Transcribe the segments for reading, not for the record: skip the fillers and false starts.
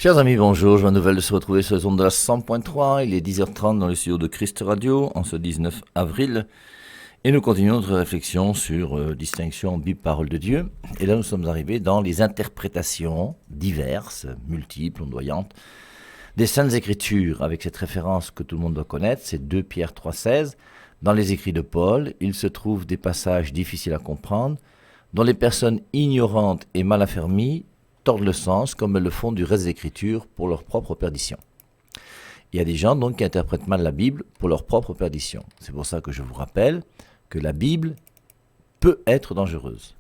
Chers amis, bonjour, joie nouvelle de se retrouver sur les ondes de la 100.3, il est 10h30 dans le studio de Christ Radio, en ce 19 avril, et nous continuons notre réflexion sur distinction Bible-Parole de Dieu, et là nous sommes arrivés dans les interprétations diverses, multiples, ondoyantes, des Saintes Écritures, avec cette référence que tout le monde doit connaître, c'est 2 Pierre 3,16, dans les écrits de Paul, il se trouve des passages difficiles à comprendre, dont les personnes ignorantes et mal affermies tordent le sens comme elles le font du reste des Écritures pour leur propre perdition. Il y a des gens donc qui interprètent mal la Bible pour leur propre perdition. C'est pour ça que je vous rappelle que la Bible peut être dangereuse.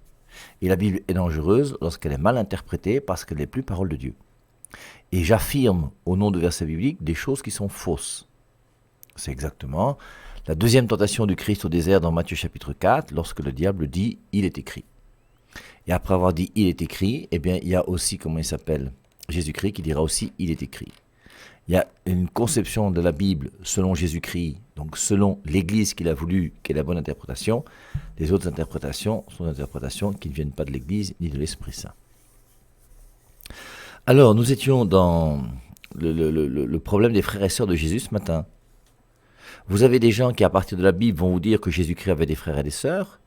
Et la Bible est dangereuse lorsqu'elle est mal interprétée parce qu'elle n'est plus parole de Dieu. Et j'affirme au nom de versets bibliques des choses qui sont fausses. C'est exactement la deuxième tentation du Christ au désert dans Matthieu chapitre 4 lorsque le diable dit « il est écrit ». Et après avoir dit « il est écrit », eh bien, il y a aussi, comment il s'appelle, Jésus-Christ qui dira aussi « il est écrit ». Il y a une conception de la Bible selon Jésus-Christ, donc selon l'Église qu'il a voulu, qui est la bonne interprétation. Les autres interprétations sont des interprétations qui ne viennent pas de l'Église ni de l'Esprit Saint. Alors, nous étions dans le problème des frères et sœurs de Jésus ce matin. Vous avez des gens qui, à partir de la Bible, vont vous dire que Jésus-Christ avait des frères et des sœurs.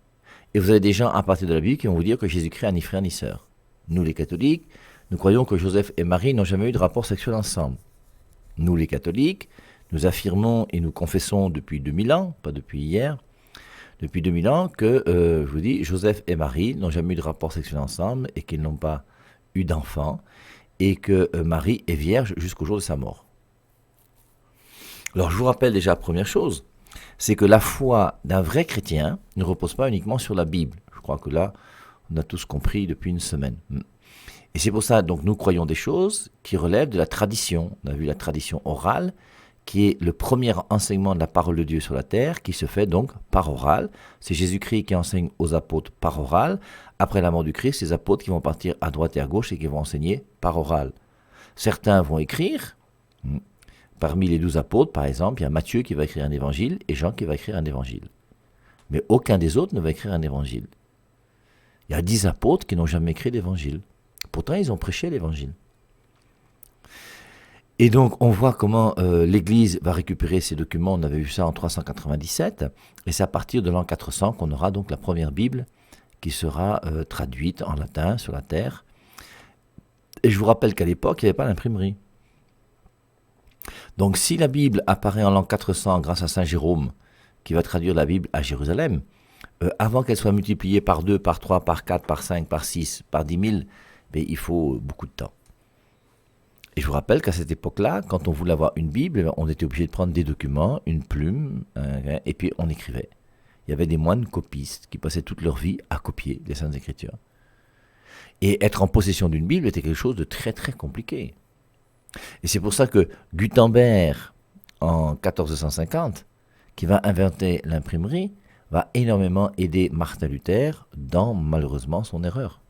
Et vous avez des gens à partir de la Bible qui vont vous dire que Jésus-Christ n'a ni frère ni sœur. Nous les catholiques, nous croyons que Joseph et Marie n'ont jamais eu de rapport sexuel ensemble. Nous les catholiques, nous affirmons et nous confessons depuis 2000 ans, pas depuis hier, depuis 2000 ans que, je vous dis, Joseph et Marie n'ont jamais eu de rapport sexuel ensemble et qu'ils n'ont pas eu d'enfant et que Marie est vierge jusqu'au jour de sa mort. Alors je vous rappelle déjà la première chose, c'est que la foi d'un vrai chrétien ne repose pas uniquement sur la Bible. Je crois que là, on a tous compris depuis une semaine. Et c'est pour ça, donc, nous croyons des choses qui relèvent de la tradition. On a vu la tradition orale, qui est le premier enseignement de la parole de Dieu sur la terre, qui se fait donc par oral. C'est Jésus-Christ qui enseigne aux apôtres par oral. Après la mort du Christ, les apôtres qui vont partir à droite et à gauche et qui vont enseigner par oral. Certains vont écrire. Parmi les 12 apôtres, par exemple, il y a Matthieu qui va écrire un évangile et Jean qui va écrire un évangile. Mais aucun des autres ne va écrire un évangile. Il y a 10 apôtres qui n'ont jamais écrit d'évangile. Pourtant, ils ont prêché l'évangile. Et donc, on voit comment l'Église va récupérer ces documents. On avait vu ça en 397. Et c'est à partir de l'an 400 qu'on aura donc la première Bible qui sera traduite en latin sur la terre. Et je vous rappelle qu'à l'époque, il n'y avait pas l'imprimerie. Donc si la Bible apparaît en l'an 400 grâce à Saint Jérôme, qui va traduire la Bible à Jérusalem, avant qu'elle soit multipliée par 2, par 3, par 4, par 5, par 6, par 10 000, mais il faut beaucoup de temps. Et je vous rappelle qu'à cette époque-là, quand on voulait avoir une Bible, on était obligé de prendre des documents, une plume, et puis on écrivait. Il y avait des moines copistes qui passaient toute leur vie à copier les Saintes Écritures. Et être en possession d'une Bible était quelque chose de très très compliqué. Et c'est pour ça que Gutenberg, en 1450, qui va inventer l'imprimerie, va énormément aider Martin Luther dans, malheureusement, son erreur.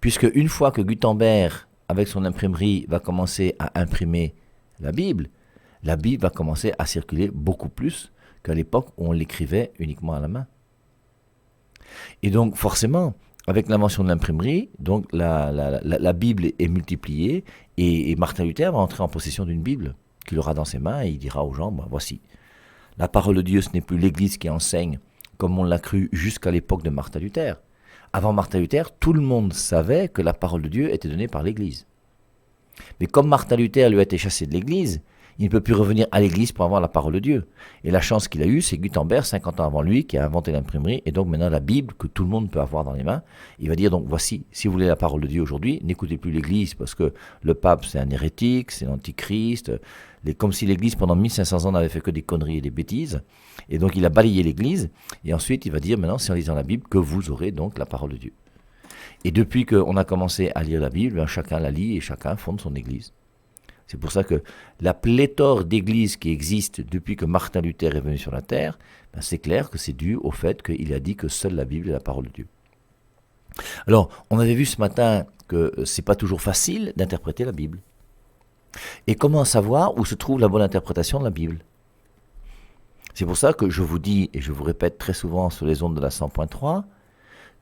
Puisque une fois que Gutenberg, avec son imprimerie, va commencer à imprimer la Bible va commencer à circuler beaucoup plus qu'à l'époque où on l'écrivait uniquement à la main. Et donc, forcément, avec l'invention de l'imprimerie, donc la Bible est multipliée et Martin Luther va entrer en possession d'une Bible qu'il aura dans ses mains et il dira aux gens, voici, la parole de Dieu, ce n'est plus l'Église qui enseigne comme on l'a cru jusqu'à l'époque de Martin Luther. Avant Martin Luther, tout le monde savait que la parole de Dieu était donnée par l'Église. Mais comme Martin Luther lui a été chassé de l'Église, il ne peut plus revenir à l'Église pour avoir la parole de Dieu. Et la chance qu'il a eue, c'est Gutenberg, 50 ans avant lui, qui a inventé l'imprimerie, et donc maintenant la Bible que tout le monde peut avoir dans les mains. Il va dire donc, voici, si vous voulez la parole de Dieu aujourd'hui, n'écoutez plus l'Église, parce que le pape c'est un hérétique, c'est l'antichrist, comme si l'Église pendant 1500 ans n'avait fait que des conneries et des bêtises. Et donc il a balayé l'Église, et ensuite il va dire maintenant, c'est en lisant la Bible que vous aurez donc la parole de Dieu. Et depuis qu'on a commencé à lire la Bible, chacun la lit et chacun fonde son Église. C'est pour ça que la pléthore d'églises qui existent depuis que Martin Luther est venu sur la terre, c'est clair que c'est dû au fait qu'il a dit que seule la Bible est la parole de Dieu. Alors, on avait vu ce matin que c'est pas toujours facile d'interpréter la Bible. Et comment savoir où se trouve la bonne interprétation de la Bible ? C'est pour ça que je vous dis, et je vous répète très souvent sur les ondes de la 100.3,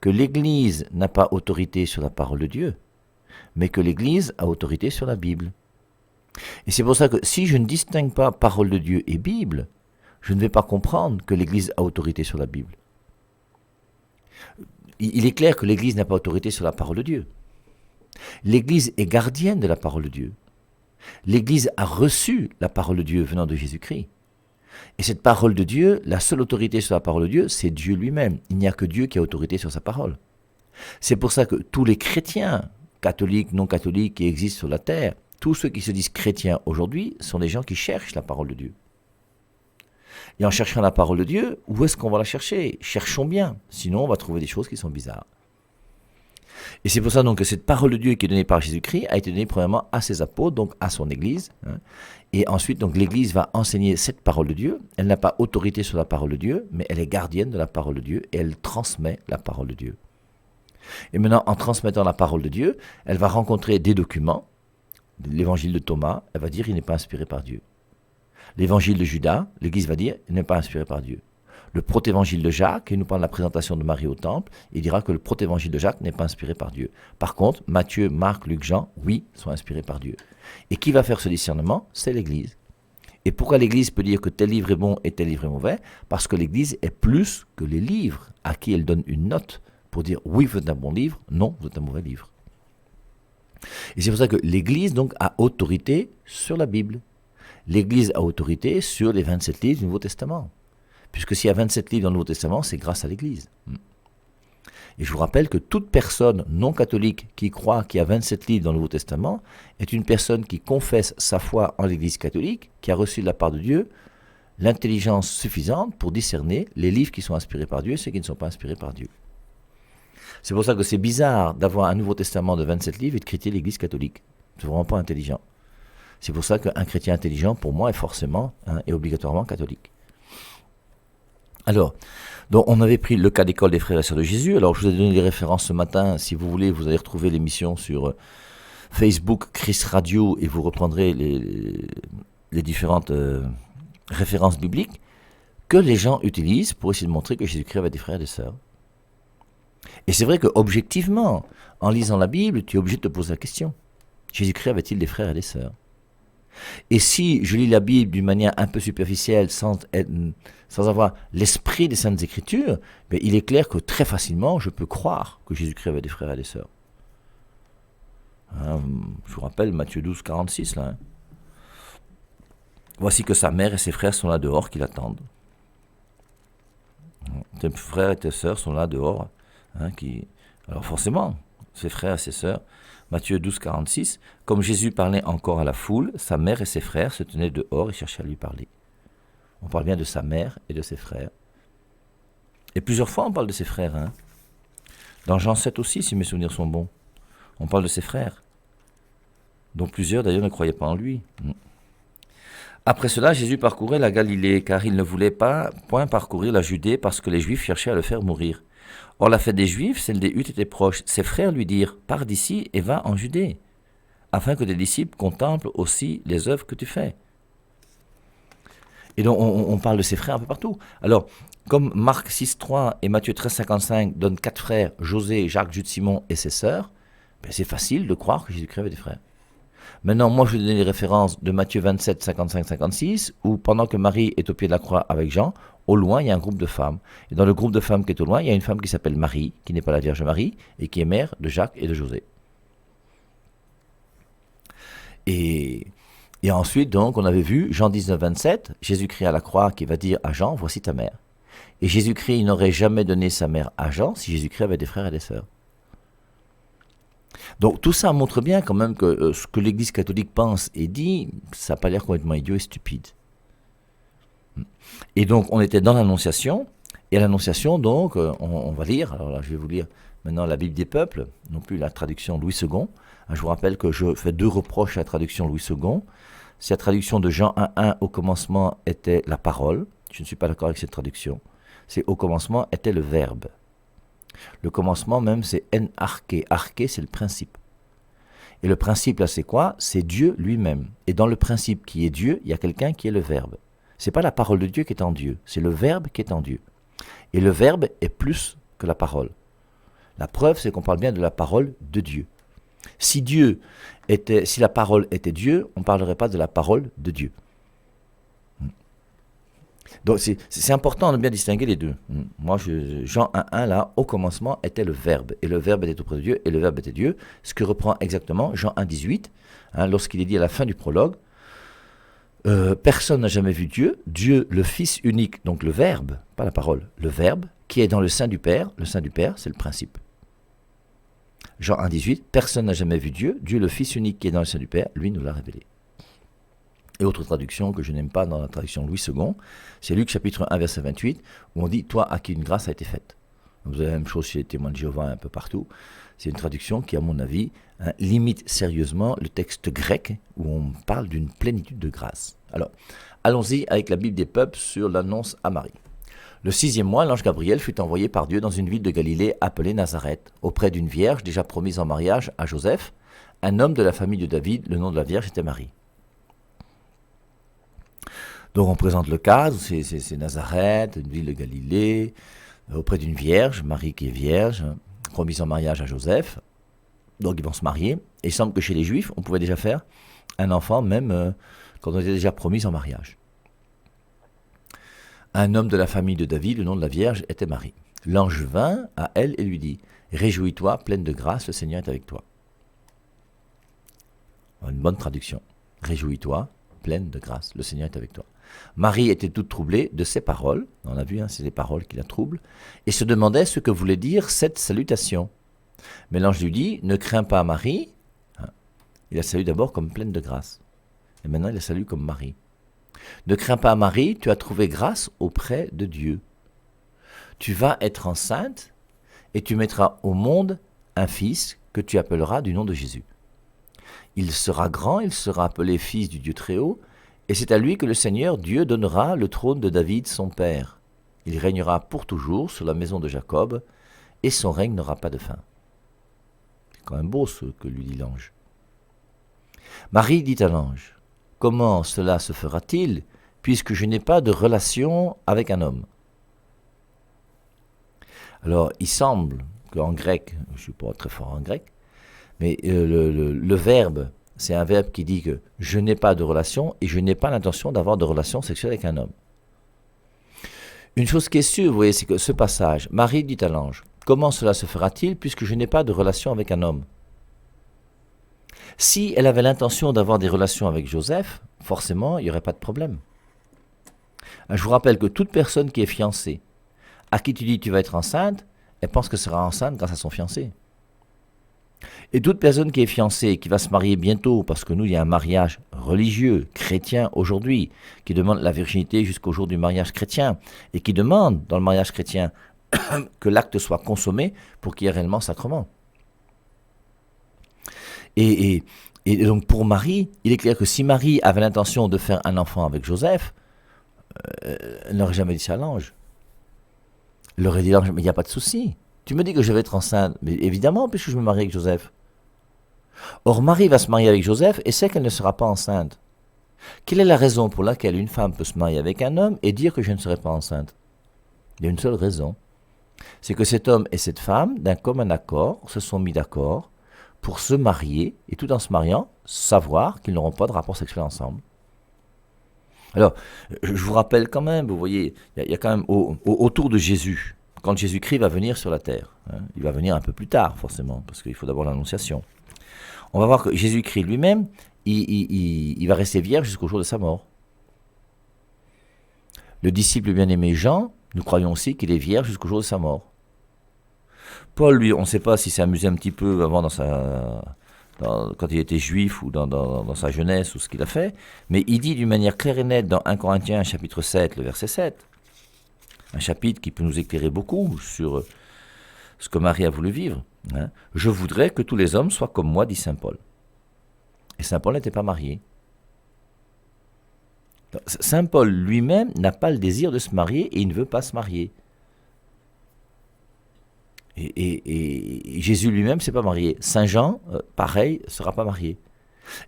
que l'Église n'a pas autorité sur la parole de Dieu, mais que l'Église a autorité sur la Bible. Et c'est pour ça que si je ne distingue pas parole de Dieu et Bible, je ne vais pas comprendre que l'Église a autorité sur la Bible. Il est clair que l'Église n'a pas autorité sur la parole de Dieu. L'Église est gardienne de la parole de Dieu. L'Église a reçu la parole de Dieu venant de Jésus-Christ. Et cette parole de Dieu, la seule autorité sur la parole de Dieu, c'est Dieu lui-même. Il n'y a que Dieu qui a autorité sur sa parole. C'est pour ça que tous les chrétiens, catholiques, non catholiques, qui existent sur la terre, tous ceux qui se disent chrétiens aujourd'hui, sont des gens qui cherchent la parole de Dieu. Et en cherchant la parole de Dieu, où est-ce qu'on va la chercher? Cherchons bien, sinon on va trouver des choses qui sont bizarres. Et c'est pour ça donc que cette parole de Dieu qui est donnée par Jésus-Christ a été donnée premièrement à ses apôtres, donc à son Église. Et ensuite, donc l'Église va enseigner cette parole de Dieu. Elle n'a pas autorité sur la parole de Dieu, mais elle est gardienne de la parole de Dieu et elle transmet la parole de Dieu. Et maintenant, en transmettant la parole de Dieu, elle va rencontrer des documents. L'évangile de Thomas, elle va dire il n'est pas inspiré par Dieu. L'évangile de Judas, l'Église va dire il n'est pas inspiré par Dieu. Le protévangile de Jacques, qui nous parle de la présentation de Marie au temple, il dira que le protévangile de Jacques n'est pas inspiré par Dieu. Par contre, Matthieu, Marc, Luc, Jean, oui, sont inspirés par Dieu. Et qui va faire ce discernement? C'est l'Église. Et pourquoi l'Église peut dire que tel livre est bon et tel livre est mauvais? Parce que l'Église est plus que les livres à qui elle donne une note pour dire oui, vous êtes un bon livre, non, vous êtes un mauvais livre. Et c'est pour ça que l'Église donc a autorité sur la Bible. L'Église a autorité sur les 27 livres du Nouveau Testament. Puisque s'il y a 27 livres dans le Nouveau Testament, c'est grâce à l'Église. Et je vous rappelle que toute personne non catholique qui croit qu'il y a 27 livres dans le Nouveau Testament est une personne qui confesse sa foi en l'Église catholique, qui a reçu de la part de Dieu l'intelligence suffisante pour discerner les livres qui sont inspirés par Dieu et ceux qui ne sont pas inspirés par Dieu. C'est pour ça que c'est bizarre d'avoir un Nouveau Testament de 27 livres et de critiquer l'Église catholique. C'est vraiment pas intelligent. C'est pour ça qu'un chrétien intelligent, pour moi, est forcément et obligatoirement catholique. Alors, donc on avait pris le cas d'école des frères et sœurs de Jésus. Alors, je vous ai donné les références ce matin. Si vous voulez, vous allez retrouver l'émission sur Facebook, Christ Radio, et vous reprendrez les différentes références bibliques que les gens utilisent pour essayer de montrer que Jésus-Christ avait des frères et des sœurs. Et c'est vrai que objectivement, en lisant la Bible, tu es obligé de te poser la question. Jésus-Christ avait-il des frères et des sœurs? Et si je lis la Bible d'une manière un peu superficielle, sans avoir l'esprit des Saintes Écritures, ben il est clair que très facilement, je peux croire que Jésus-Christ avait des frères et des sœurs. Je vous rappelle Matthieu 12, 46, là. Voici que sa mère et ses frères sont là dehors, qui l'attendent. Tes frères et tes sœurs sont là dehors. Alors forcément, ses frères et ses sœurs. Matthieu 12, 46, comme Jésus parlait encore à la foule, sa mère et ses frères se tenaient dehors et cherchaient à lui parler. On parle bien de sa mère et de ses frères. Et plusieurs fois on parle de ses frères. Dans Jean 7 aussi, si mes souvenirs sont bons, on parle de ses frères, dont plusieurs d'ailleurs ne croyaient pas en lui. Après cela, Jésus parcourait la Galilée, car il ne voulait point parcourir la Judée, parce que les Juifs cherchaient à le faire mourir. Or la fête des Juifs, celle des Huttes, était proche. Ses frères lui dirent, pars d'ici et va en Judée, afin que tes disciples contemplent aussi les œuvres que tu fais. Et donc on parle de ses frères un peu partout. Alors, comme Marc 6, 3 et Matthieu 13, 55 donnent 4 frères, José, Jacques, Jude, Simon et ses sœurs, ben c'est facile de croire que Jésus-Christ avait des frères. Maintenant, moi je vais donner les références de Matthieu 27, 55, 56, où pendant que Marie est au pied de la croix avec Jean, au loin, il y a un groupe de femmes. Et dans le groupe de femmes qui est au loin, il y a une femme qui s'appelle Marie, qui n'est pas la Vierge Marie, et qui est mère de Jacques et de José. Et ensuite, donc, on avait vu Jean 19, 27, Jésus-Christ à la croix qui va dire à Jean, voici ta mère. Et Jésus-Christ n'aurait jamais donné sa mère à Jean si Jésus-Christ avait des frères et des sœurs. Donc tout ça montre bien quand même que ce que l'Église catholique pense et dit, ça n'a pas l'air complètement idiot et stupide. Et donc on était dans l'Annonciation, et à l'Annonciation donc on va lire, alors là je vais vous lire maintenant la Bible des peuples, non plus la traduction Louis II. Je vous rappelle que je fais 2 reproches à la traduction Louis II. Si la traduction de Jean 1.1 au commencement était la parole, je ne suis pas d'accord avec cette traduction, c'est au commencement était le verbe. Le commencement même c'est en arché, arché c'est le principe. Et le principe là c'est quoi? C'est Dieu lui-même. Et dans le principe qui est Dieu, il y a quelqu'un qui est le verbe. C'est pas la parole de Dieu qui est en Dieu, c'est le verbe qui est en Dieu. Et le verbe est plus que la parole. La preuve c'est qu'on parle bien de la parole de Dieu. Si si la parole était Dieu, on ne parlerait pas de la parole de Dieu. Donc c'est important de bien distinguer les deux. Moi, Jean 1.1, là, au commencement était le Verbe, et le Verbe était auprès de Dieu, et le Verbe était Dieu, ce que reprend exactement Jean 1.18, lorsqu'il est dit à la fin du prologue, personne n'a jamais vu Dieu, Dieu le Fils unique, donc le Verbe, pas la parole, le Verbe, qui est dans le sein du Père c'est le principe. Jean 1.18, personne n'a jamais vu Dieu, Dieu le Fils unique qui est dans le sein du Père, lui nous l'a révélé. Et autre traduction que je n'aime pas dans la traduction Louis II, c'est Luc chapitre 1 verset 28, où on dit « Toi à qui une grâce a été faite ». Vous avez la même chose chez les témoins de Jéhovah un peu partout. C'est une traduction qui, à mon avis, limite sérieusement le texte grec où on parle d'une plénitude de grâce. Alors, allons-y avec la Bible des peuples sur l'annonce à Marie. Le 6e mois, l'ange Gabriel fut envoyé par Dieu dans une ville de Galilée appelée Nazareth, auprès d'une vierge déjà promise en mariage à Joseph, un homme de la famille de David, le nom de la vierge était Marie. Donc on présente le cadre, c'est Nazareth, une ville de Galilée, auprès d'une vierge, Marie qui est vierge, promise en mariage à Joseph. Donc ils vont se marier. Et il semble que chez les Juifs, on pouvait déjà faire un enfant même quand on était déjà promis en mariage. Un homme de la famille de David, le nom de la vierge était Marie. L'ange vint à elle et lui dit « Réjouis-toi, pleine de grâce, le Seigneur est avec toi. » Une bonne traduction. « Réjouis-toi, pleine de grâce, le Seigneur est avec toi. » Marie était toute troublée de ces paroles, on a vu, c'est les paroles qui la troublent, et se demandait ce que voulait dire cette salutation. Mais l'ange lui dit, ne crains pas Marie, il la salue d'abord comme pleine de grâce, et maintenant il la salue comme Marie. Ne crains pas Marie, tu as trouvé grâce auprès de Dieu. Tu vas être enceinte, et tu mettras au monde un fils que tu appelleras du nom de Jésus. Il sera grand, il sera appelé fils du Dieu Très-Haut, et c'est à lui que le Seigneur Dieu donnera le trône de David son père. Il régnera pour toujours sur la maison de Jacob, et son règne n'aura pas de fin. C'est quand même beau ce que lui dit l'ange. Marie dit à l'ange, « Comment cela se fera-t-il, puisque je n'ai pas de relation avec un homme ?» Alors, il semble qu'en grec, je ne suis pas très fort en grec, mais le verbe, c'est un verbe qui dit que je n'ai pas de relation et je n'ai pas l'intention d'avoir de relation sexuelle avec un homme. Une chose qui est sûre, vous voyez, c'est que ce passage, Marie dit à l'ange, « Comment cela se fera-t-il puisque je n'ai pas de relation avec un homme ?» Si elle avait l'intention d'avoir des relations avec Joseph, forcément, il n'y aurait pas de problème. Je vous rappelle que toute personne qui est fiancée, à qui tu dis tu vas être enceinte, elle pense que sera enceinte grâce à son fiancé. Et toute personne qui est fiancée et qui va se marier bientôt, parce que nous, il y a un mariage religieux, chrétien aujourd'hui, qui demande la virginité jusqu'au jour du mariage chrétien, et qui demande, dans le mariage chrétien, que l'acte soit consommé pour qu'il y ait réellement sacrement. Et donc pour Marie, il est clair que si Marie avait l'intention de faire un enfant avec Joseph, elle n'aurait jamais dit ça à l'ange. Elle aurait dit à l'ange, mais il n'y a pas de souci. Tu me dis que je vais être enceinte, mais évidemment, puisque je me marie avec Joseph. Or, Marie va se marier avec Joseph et sait qu'elle ne sera pas enceinte. Quelle est la raison pour laquelle une femme peut se marier avec un homme et dire que je ne serai pas enceinte? Il y a une seule raison. C'est que cet homme et cette femme, d'un commun accord, se sont mis d'accord pour se marier et tout en se mariant, savoir qu'ils n'auront pas de rapport sexuel ensemble. Alors, je vous rappelle quand même, vous voyez, il y a quand même autour de Jésus, quand Jésus-Christ va venir sur la terre, il va venir un peu plus tard forcément, parce qu'il faut d'abord l'annonciation. On va voir que Jésus-Christ lui-même, il va rester vierge jusqu'au jour de sa mort. Le disciple bien-aimé Jean, nous croyons aussi qu'il est vierge jusqu'au jour de sa mort. Paul, lui, on ne sait pas s'il s'est amusé un petit peu avant quand il était juif ou dans sa jeunesse ou ce qu'il a fait, mais il dit d'une manière claire et nette dans 1 Corinthiens chapitre 7, le verset 7, un chapitre qui peut nous éclairer beaucoup sur ce que Marie a voulu vivre. Je voudrais que tous les hommes soient comme moi, dit saint Paul. Et saint Paul n'était pas marié. Saint Paul lui-même n'a pas le désir de se marier et il ne veut pas se marier. Et Jésus lui-même ne s'est pas marié. Saint Jean, pareil, ne sera pas marié.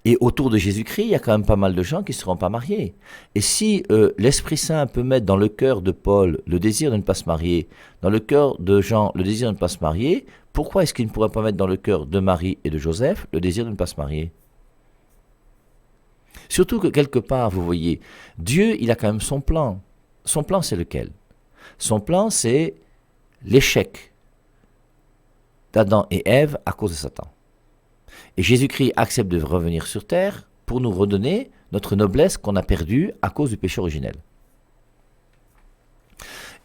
Et autour de Jésus-Christ, il y a quand même pas mal de gens qui ne seront pas mariés. Et si l'Esprit Saint peut mettre dans le cœur de Paul le désir de ne pas se marier, dans le cœur de Jean le désir de ne pas se marier, pourquoi est-ce qu'il ne pourrait pas mettre dans le cœur de Marie et de Joseph le désir de ne pas se marier? Surtout que quelque part, vous voyez, Dieu, il a quand même son plan. Son plan, c'est lequel? Son plan, c'est l'échec d'Adam et Ève à cause de Satan. Et Jésus-Christ accepte de revenir sur terre pour nous redonner notre noblesse qu'on a perdue à cause du péché originel.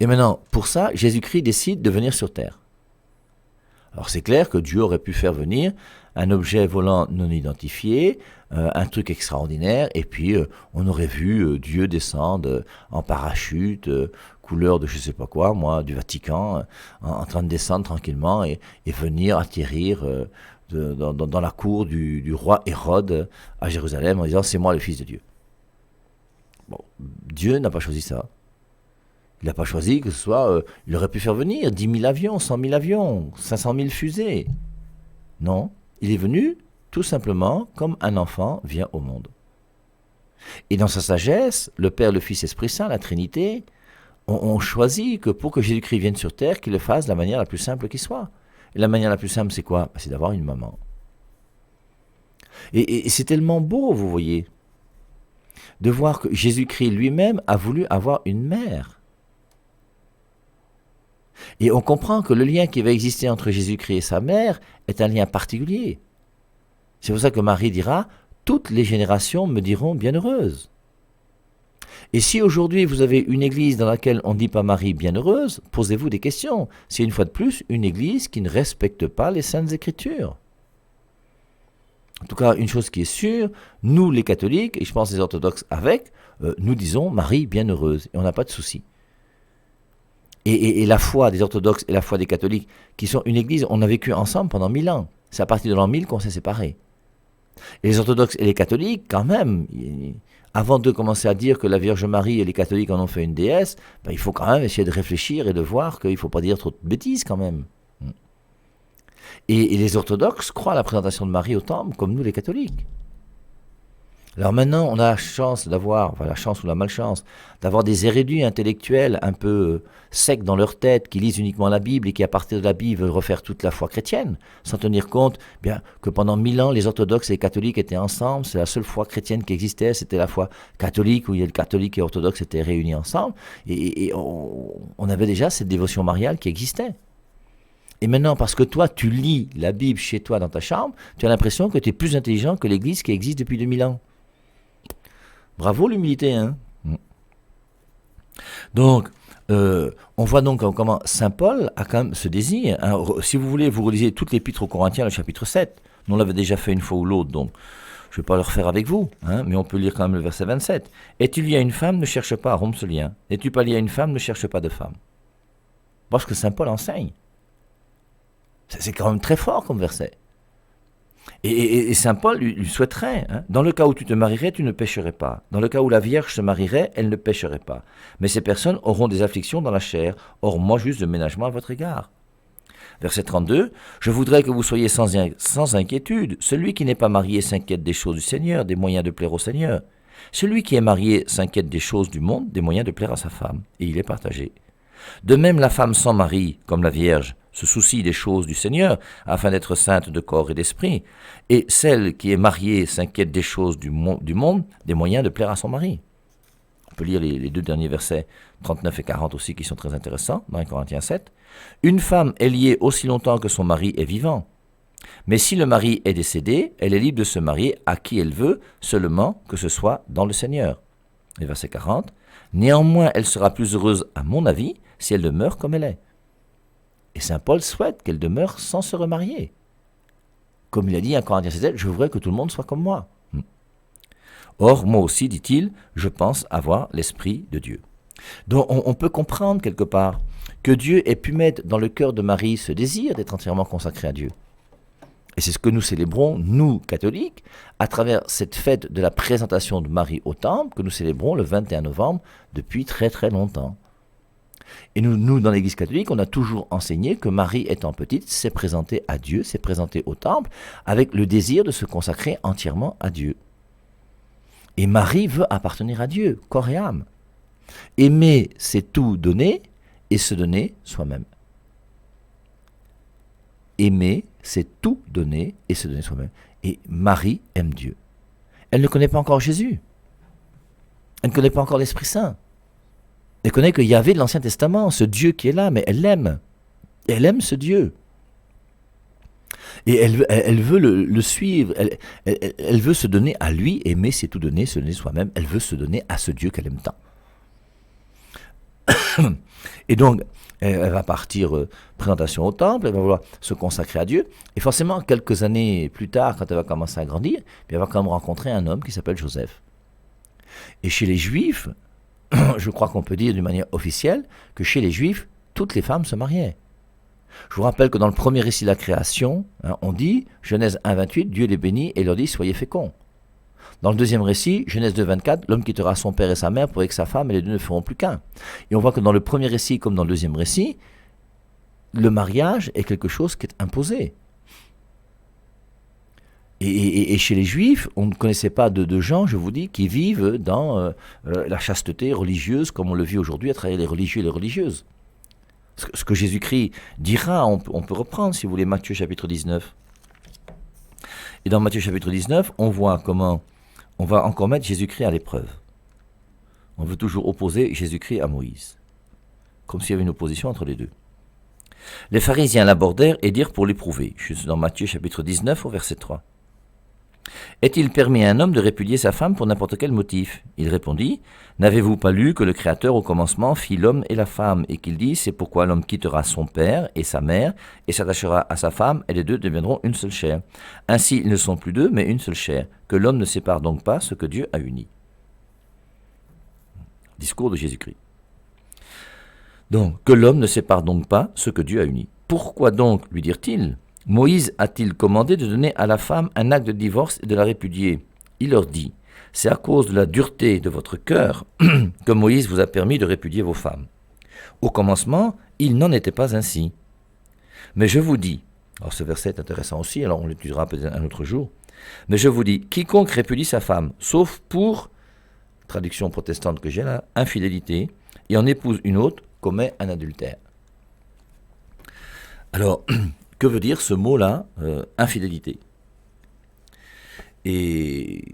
Et maintenant, pour ça, Jésus-Christ décide de venir sur terre. Alors c'est clair que Dieu aurait pu faire venir un objet volant non identifié, un truc extraordinaire, et puis on aurait vu Dieu descendre en parachute, couleur de je sais pas quoi, moi, du Vatican, en train de descendre tranquillement et venir atterrir dans la cour du roi Hérode à Jérusalem en disant « c'est moi le Fils de Dieu ». Bon, Dieu n'a pas choisi ça. Il n'a pas choisi que ce soit... il aurait pu faire venir 10 000 avions, 100 000 avions, 500 000 fusées. Non, il est venu tout simplement comme un enfant vient au monde. Et dans sa sagesse, le Père, le Fils, Esprit Saint, la Trinité, ont choisi que pour que Jésus-Christ vienne sur terre, qu'il le fasse de la manière la plus simple qui soit. Et la manière la plus simple, c'est quoi? C'est d'avoir une maman. Et c'est tellement beau, vous voyez, de voir que Jésus-Christ lui-même a voulu avoir une mère. Et on comprend que le lien qui va exister entre Jésus-Christ et sa mère est un lien particulier. C'est pour ça que Marie dira « Toutes les générations me diront bienheureuse ». Et si aujourd'hui vous avez une église dans laquelle on ne dit pas Marie bienheureuse, posez-vous des questions. C'est une fois de plus une église qui ne respecte pas les Saintes Écritures. En tout cas, une chose qui est sûre, nous les catholiques, et je pense les orthodoxes avec, nous disons Marie bienheureuse, et on n'a pas de souci. Et la foi des orthodoxes et la foi des catholiques, qui sont une église, on a vécu ensemble pendant 1000 ans. C'est à partir de l'an 1000 qu'on s'est séparés. Et les orthodoxes et les catholiques, quand même, avant de commencer à dire que la Vierge Marie et les catholiques en ont fait une déesse, il faut quand même essayer de réfléchir et de voir qu'il ne faut pas dire trop de bêtises quand même. Et les orthodoxes croient à la présentation de Marie au temple, comme nous les catholiques. Alors maintenant, on a la chance d'avoir, la chance ou la malchance, d'avoir des érudits intellectuels un peu secs dans leur tête, qui lisent uniquement la Bible et qui, à partir de la Bible, veulent refaire toute la foi chrétienne, sans tenir compte que pendant 1000 ans, les orthodoxes et les catholiques étaient ensemble. C'est la seule foi chrétienne qui existait, c'était la foi catholique, où il y a le catholique et orthodoxe étaient réunis ensemble. Et on avait déjà cette dévotion mariale qui existait. Et maintenant, parce que toi, tu lis la Bible chez toi dans ta chambre, tu as l'impression que tu es plus intelligent que l'Église qui existe depuis 2000 ans. Bravo l'humilité, hein. Donc, on voit donc comment Saint Paul a quand même ce désir. Hein. Si vous voulez, vous relisez toute l'épître aux Corinthiens, le chapitre 7. Nous, on l'avait déjà fait une fois ou l'autre, donc je ne vais pas le refaire avec vous, hein, mais on peut lire quand même le verset 27. « Es-tu lié à une femme, ne cherche pas à rompre ce lien. N'es-tu pas lié à une femme, ne cherche pas de femme. » Parce que Saint Paul enseigne. C'est quand même très fort comme verset. Et Saint Paul lui souhaiterait, hein, dans le cas où tu te marierais, tu ne pécherais pas. Dans le cas où la Vierge se marierait, elle ne pécherait pas. Mais ces personnes auront des afflictions dans la chair. Or, moi, juste de ménagement à votre égard. Verset 32, « Je voudrais que vous soyez sans inquiétude. Celui qui n'est pas marié s'inquiète des choses du Seigneur, des moyens de plaire au Seigneur. Celui qui est marié s'inquiète des choses du monde, des moyens de plaire à sa femme. Et il est partagé. De même, la femme sans mari, comme la Vierge, se soucie des choses du Seigneur, afin d'être sainte de corps et d'esprit. Et celle qui est mariée s'inquiète des choses du monde, des moyens de plaire à son mari. » On peut lire les deux derniers versets, 39 et 40 aussi, qui sont très intéressants, dans 1 Corinthiens 7. « Une femme est liée aussi longtemps que son mari est vivant. Mais si le mari est décédé, elle est libre de se marier à qui elle veut, seulement que ce soit dans le Seigneur. » Et verset 40. « Néanmoins, elle sera plus heureuse, à mon avis, si elle demeure comme elle est. » Et Saint Paul souhaite qu'elle demeure sans se remarier. Comme il a dit en Corinthiens 7, je voudrais que tout le monde soit comme moi. Or, moi aussi, dit-il, je pense avoir l'Esprit de Dieu. Donc on peut comprendre quelque part que Dieu ait pu mettre dans le cœur de Marie ce désir d'être entièrement consacrée à Dieu. Et c'est ce que nous célébrons, nous, catholiques, à travers cette fête de la présentation de Marie au temple, que nous célébrons le 21 novembre depuis très très longtemps. Et nous, dans l'Église catholique, on a toujours enseigné que Marie, étant petite, s'est présentée à Dieu, s'est présentée au temple, avec le désir de se consacrer entièrement à Dieu. Et Marie veut appartenir à Dieu, corps et âme. Aimer, c'est tout donner, et se donner soi-même. aimer, c'est tout donner et se donner soi-même. Et Marie aime Dieu. Elle ne connaît pas encore Jésus. Elle ne connaît pas encore l'Esprit Saint. Elle connaît que Yahvé de l'Ancien Testament, ce Dieu qui est là, mais elle l'aime. Elle aime ce Dieu. Et elle veut le suivre, elle veut se donner à lui, aimer c'est tout donner, se donner soi-même, elle veut se donner à ce Dieu qu'elle aime tant. Et donc, elle va partir, présentation au temple, elle va vouloir se consacrer à Dieu, et forcément, quelques années plus tard, quand elle va commencer à grandir, elle va quand même rencontrer un homme qui s'appelle Joseph. Et chez les Juifs, je crois qu'on peut dire d'une manière officielle, que chez les Juifs, toutes les femmes se mariaient. Je vous rappelle que dans le premier récit de la création, on dit, Genèse 1,28, Dieu les bénit et leur dit, soyez féconds. Dans le deuxième récit, Genèse 2,24, l'homme quittera son père et sa mère pour avec sa femme et les deux ne feront plus qu'un. Et on voit que dans le premier récit comme dans le deuxième récit, le mariage est quelque chose qui est imposé. Et chez les Juifs, on ne connaissait pas de gens, je vous dis, qui vivent dans la chasteté religieuse comme on le vit aujourd'hui à travers les religieux et les religieuses. Ce que Jésus-Christ dira, on peut reprendre, si vous voulez, Matthieu chapitre 19. Et dans Matthieu chapitre 19, on voit comment on va encore mettre Jésus-Christ à l'épreuve. On veut toujours opposer Jésus-Christ à Moïse, comme s'il y avait une opposition entre les deux. Les pharisiens l'abordèrent et dirent pour l'éprouver. Je suis dans Matthieu chapitre 19 au verset 3. Est-il permis à un homme de répudier sa femme pour n'importe quel motif? Il répondit, n'avez-vous pas lu que le Créateur au commencement fit l'homme et la femme, et qu'il dit, c'est pourquoi l'homme quittera son père et sa mère, et s'attachera à sa femme, et les deux deviendront une seule chair. Ainsi, ils ne sont plus deux, mais une seule chair. Que l'homme ne sépare donc pas ce que Dieu a uni. Discours de Jésus-Christ. Donc, que l'homme ne sépare donc pas ce que Dieu a uni. Pourquoi donc, lui dirent-ils, Moïse a-t-il commandé de donner à la femme un acte de divorce et de la répudier? Il leur dit, c'est à cause de la dureté de votre cœur que Moïse vous a permis de répudier vos femmes. Au commencement, il n'en était pas ainsi. Mais je vous dis, alors ce verset est intéressant aussi, alors on l'étudiera peut-être un autre jour, mais je vous dis, quiconque répudie sa femme, sauf pour, traduction protestante que j'ai là, infidélité, et en épouse une autre, commet un adultère. Alors, que veut dire ce mot-là, infidélité? Et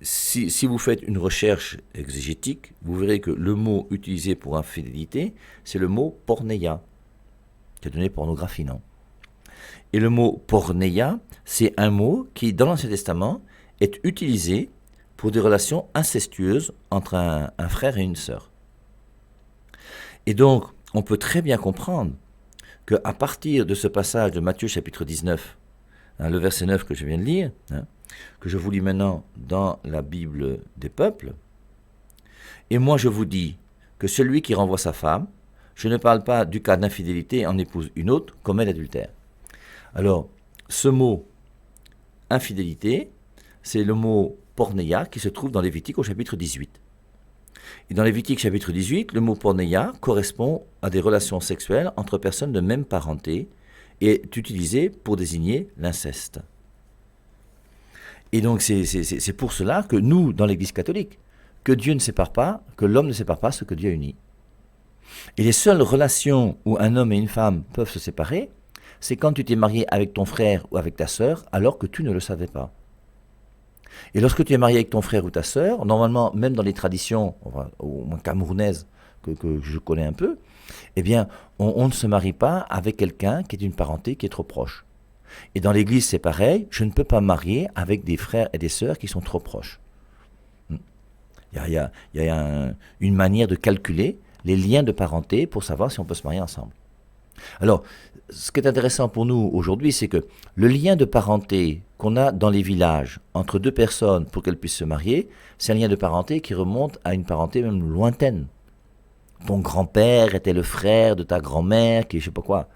si vous faites une recherche exégétique, vous verrez que le mot utilisé pour infidélité, c'est le mot porneia, qui est donné pornographie, non? Et le mot porneia, c'est un mot qui, dans l'Ancien Testament, est utilisé pour des relations incestueuses entre un frère et une sœur. Et donc, on peut très bien comprendre qu'à partir de ce passage de Matthieu chapitre 19, le verset 9 que je viens de lire, que je vous lis maintenant dans la Bible des peuples, et moi je vous dis que celui qui renvoie sa femme, je ne parle pas du cas d'infidélité en épouse une autre, commet l'adultère. Alors, ce mot infidélité, c'est le mot porneia qui se trouve dans Lévitique au chapitre 18. Et dans Lévitique chapitre 18, le mot porneia correspond à des relations sexuelles entre personnes de même parenté et est utilisé pour désigner l'inceste. Et donc c'est pour cela que nous, dans l'Église catholique, que Dieu ne sépare pas, que l'homme ne sépare pas ce que Dieu a uni. Et les seules relations où un homme et une femme peuvent se séparer, c'est quand tu t'es marié avec ton frère ou avec ta sœur alors que tu ne le savais pas. Et lorsque tu es marié avec ton frère ou ta sœur, normalement, même dans les traditions, au moins camerounaises, que je connais un peu, eh bien, on ne se marie pas avec quelqu'un qui est d'une parenté qui est trop proche. Et dans l'Église, c'est pareil, je ne peux pas me marier avec des frères et des sœurs qui sont trop proches. Il y a une manière de calculer les liens de parenté pour savoir si on peut se marier ensemble. Alors, ce qui est intéressant pour nous aujourd'hui, c'est que le lien de parenté qu'on a dans les villages entre deux personnes pour qu'elles puissent se marier, c'est un lien de parenté qui remonte à une parenté même lointaine. Ton grand-père était le frère de ta grand-mère, qui je sais pas quoi.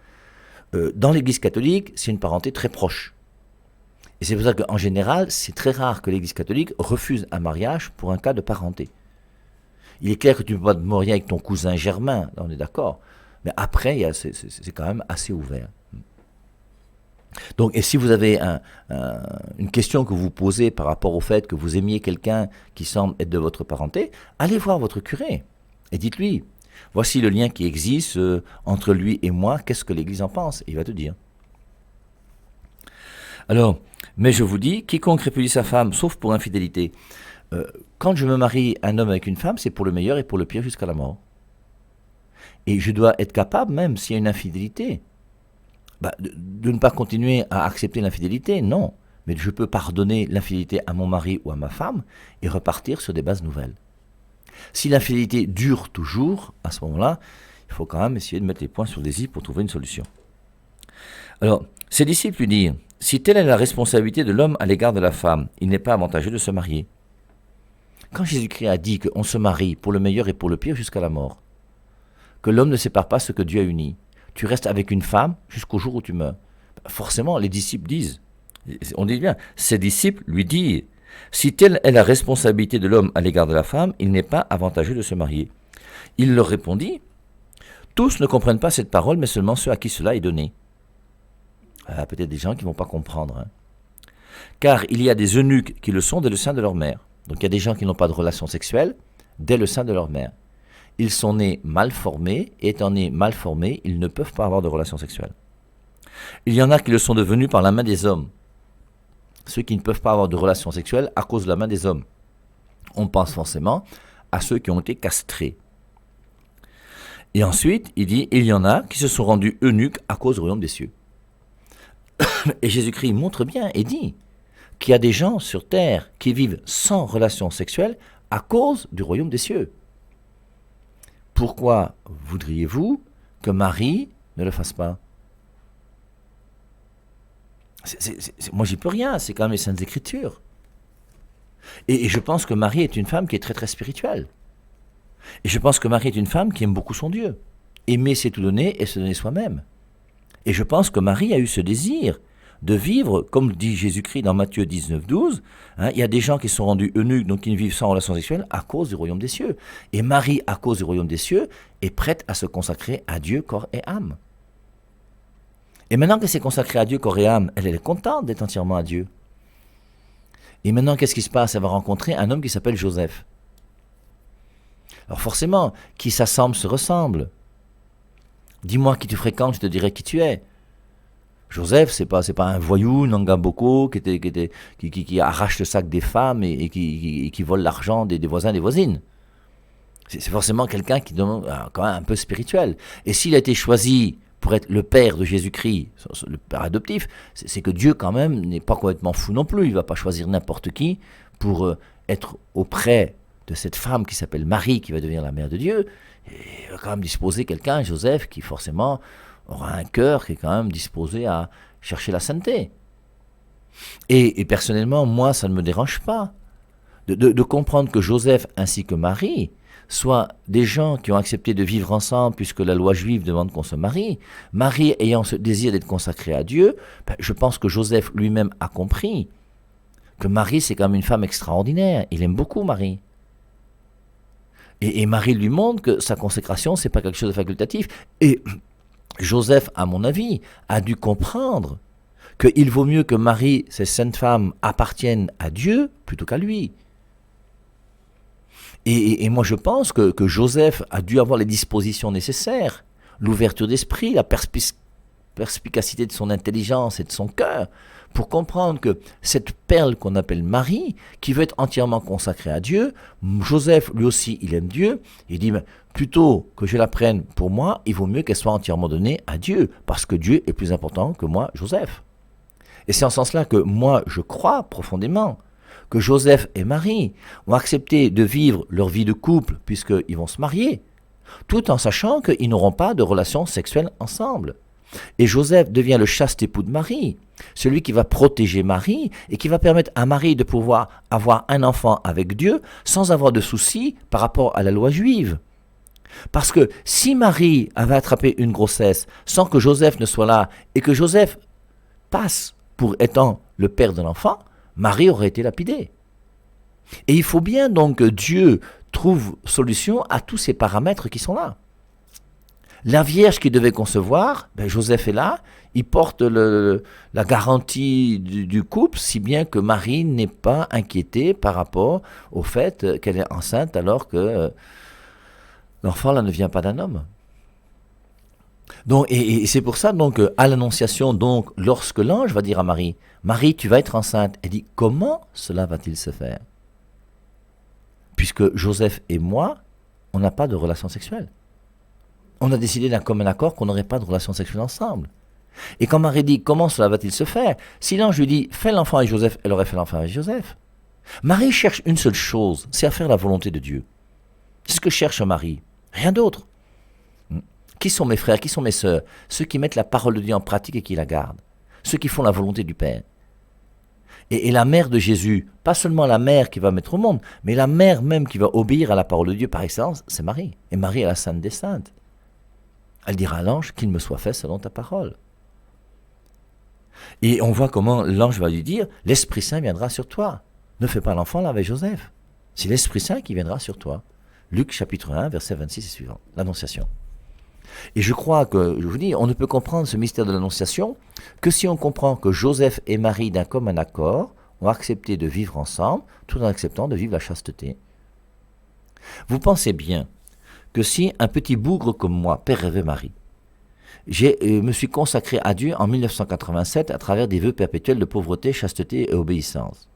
Dans l'Église catholique, c'est une parenté très proche. Et c'est pour ça qu'en général, c'est très rare que l'Église catholique refuse un mariage pour un cas de parenté. Il est clair que tu ne peux pas te marier avec ton cousin germain, on est d'accord. Mais après, c'est quand même assez ouvert. Donc, et si vous avez une question que vous posez par rapport au fait que vous aimiez quelqu'un qui semble être de votre parenté, allez voir votre curé et dites-lui, voici le lien qui existe entre lui et moi, qu'est-ce que l'Église en pense? Et il va te dire. Alors, mais je vous dis, quiconque répudie sa femme, sauf pour infidélité, euh, quand je me marie un homme avec une femme, c'est pour le meilleur et pour le pire jusqu'à la mort. Et je dois être capable, même s'il y a une infidélité, de ne pas continuer à accepter l'infidélité, non. Mais je peux pardonner l'infidélité à mon mari ou à ma femme et repartir sur des bases nouvelles. Si l'infidélité dure toujours, à ce moment-là, il faut quand même essayer de mettre les points sur les i pour trouver une solution. Alors, ses disciples lui dirent, si telle est la responsabilité de l'homme à l'égard de la femme, il n'est pas avantageux de se marier. Quand Jésus-Christ a dit qu'on se marie pour le meilleur et pour le pire jusqu'à la mort, que l'homme ne sépare pas ce que Dieu a uni, tu restes avec une femme jusqu'au jour où tu meurs. Forcément, les disciples disent, on dit bien, ses disciples lui disent, si telle est la responsabilité de l'homme à l'égard de la femme, il n'est pas avantageux de se marier. Il leur répondit, tous ne comprennent pas cette parole, mais seulement ceux à qui cela est donné. Peut-être des gens qui ne vont pas comprendre. Car il y a des eunuques qui le sont dès le sein de leur mère. Donc il y a des gens qui n'ont pas de relation sexuelle dès le sein de leur mère. Ils sont nés mal formés, et étant nés mal formés, ils ne peuvent pas avoir de relation sexuelle. Il y en a qui le sont devenus par la main des hommes. Ceux qui ne peuvent pas avoir de relation sexuelle à cause de la main des hommes. On pense forcément à ceux qui ont été castrés. Et ensuite, il dit, il y en a qui se sont rendus eunuques à cause du royaume des cieux. Et Jésus-Christ montre bien et dit qu'il y a des gens sur terre qui vivent sans relation sexuelle à cause du royaume des cieux. Pourquoi voudriez-vous que Marie ne le fasse pas ? Moi, j'y peux rien, c'est quand même les Saintes Écritures. Et je pense que Marie est une femme qui est très très spirituelle. Et je pense que Marie est une femme qui aime beaucoup son Dieu. Aimer, c'est tout donner et se donner soi-même. Et je pense que Marie a eu ce désir de vivre, comme dit Jésus-Christ dans Matthieu 19, 12, il y a des gens qui sont rendus eunuques, donc qui ne vivent sans relation sexuelle, à cause du royaume des cieux. Et Marie, à cause du royaume des cieux, est prête à se consacrer à Dieu, corps et âme. Et maintenant qu'elle s'est consacrée à Dieu, corps et âme, elle est contente d'être entièrement à Dieu. Et maintenant, qu'est-ce qui se passe ? Elle va rencontrer un homme qui s'appelle Joseph. Alors forcément, qui s'assemble se ressemble. Dis-moi qui tu fréquentes, je te dirai qui tu es. Joseph, c'est pas un voyou, Nangaboko, qui arrache le sac des femmes et qui vole l'argent des voisins et des voisines. C'est forcément quelqu'un qui demande quand même un peu spirituel. Et s'il a été choisi pour être le père de Jésus-Christ, le père adoptif, c'est que Dieu quand même n'est pas complètement fou non plus. Il ne va pas choisir n'importe qui pour être auprès de cette femme qui s'appelle Marie, qui va devenir la mère de Dieu. Et il va quand même disposer quelqu'un, Joseph, qui forcément aura un cœur qui est quand même disposé à chercher la sainteté. Et personnellement, moi, ça ne me dérange pas de comprendre que Joseph ainsi que Marie soient des gens qui ont accepté de vivre ensemble puisque la loi juive demande qu'on se marie. Marie ayant ce désir d'être consacrée à Dieu, je pense que Joseph lui-même a compris que Marie, c'est quand même une femme extraordinaire. Il aime beaucoup Marie. Et Marie lui montre que sa consécration, c'est pas quelque chose de facultatif. Et Joseph, à mon avis, a dû comprendre qu'il vaut mieux que Marie, cette sainte femme, appartiennent à Dieu plutôt qu'à lui. Et moi, je pense que Joseph a dû avoir les dispositions nécessaires, l'ouverture d'esprit, la perspicacité de son intelligence et de son cœur, pour comprendre que cette perle qu'on appelle Marie, qui veut être entièrement consacrée à Dieu, Joseph, lui aussi, il aime Dieu, il dit, plutôt que je la prenne pour moi, il vaut mieux qu'elle soit entièrement donnée à Dieu, parce que Dieu est plus important que moi, Joseph. Et c'est en ce sens-là que moi, je crois profondément que Joseph et Marie ont accepté de vivre leur vie de couple, puisqu'ils vont se marier, tout en sachant qu'ils n'auront pas de relations sexuelles ensemble. Et Joseph devient le chaste époux de Marie, celui qui va protéger Marie et qui va permettre à Marie de pouvoir avoir un enfant avec Dieu sans avoir de soucis par rapport à la loi juive. Parce que si Marie avait attrapé une grossesse sans que Joseph ne soit là et que Joseph passe pour étant le père de l'enfant, Marie aurait été lapidée. Et il faut bien donc que Dieu trouve solution à tous ces paramètres qui sont là. La Vierge qui devait concevoir, Joseph est là, il porte la garantie du couple, si bien que Marie n'est pas inquiétée par rapport au fait qu'elle est enceinte alors que l'enfant là ne vient pas d'un homme. Donc, et c'est pour ça, donc, à l'Annonciation, donc, lorsque l'ange va dire à Marie, Marie, tu vas être enceinte, elle dit, comment cela va-t-il se faire? Puisque Joseph et moi, on n'a pas de relation sexuelle. On a décidé d'un commun accord qu'on n'aurait pas de relation sexuelle ensemble. Et quand Marie dit, comment cela va-t-il se faire? Si l'ange lui dit, fais l'enfant avec Joseph, elle aurait fait l'enfant avec Joseph. Marie cherche une seule chose, c'est à faire la volonté de Dieu. C'est ce que cherche Marie, rien d'autre. Qui sont mes frères, qui sont mes sœurs? Ceux qui mettent la parole de Dieu en pratique et qui la gardent. Ceux qui font la volonté du Père. Et la mère de Jésus, pas seulement la mère qui va mettre au monde, mais la mère même qui va obéir à la parole de Dieu par excellence, c'est Marie. Et Marie est la sainte des saintes. Elle dira à l'ange, qu'il me soit fait selon ta parole. Et on voit comment l'ange va lui dire, l'Esprit Saint viendra sur toi. Ne fais pas l'enfant là avec Joseph. C'est l'Esprit Saint qui viendra sur toi. Luc chapitre 1, verset 26 et suivant, l'Annonciation. Et je crois que, je vous dis, on ne peut comprendre ce mystère de l'Annonciation que si on comprend que Joseph et Marie, d'un commun accord, ont accepté de vivre ensemble, tout en acceptant de vivre la chasteté. Vous pensez bien que si un petit bougre comme moi, Père Rêvé Marie, me suis consacré à Dieu en 1987 à travers des vœux perpétuels de pauvreté, chasteté et obéissance.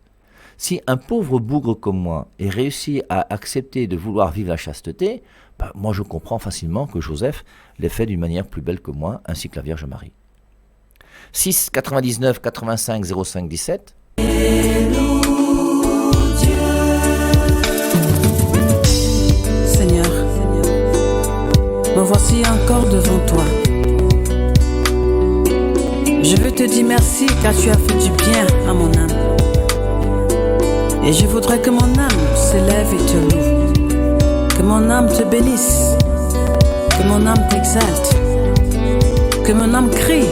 Si un pauvre bougre comme moi ait réussi à accepter de vouloir vivre la chasteté, moi je comprends facilement que Joseph l'ait fait d'une manière plus belle que moi, ainsi que la Vierge Marie. 6 99 85 05 17. Seigneur, me voici encore devant toi. Je veux te dire merci car tu as fait du bien à mon âme. Et je voudrais que mon âme s'élève et te loue. Que mon âme te bénisse. Que mon âme t'exalte. Que mon âme crie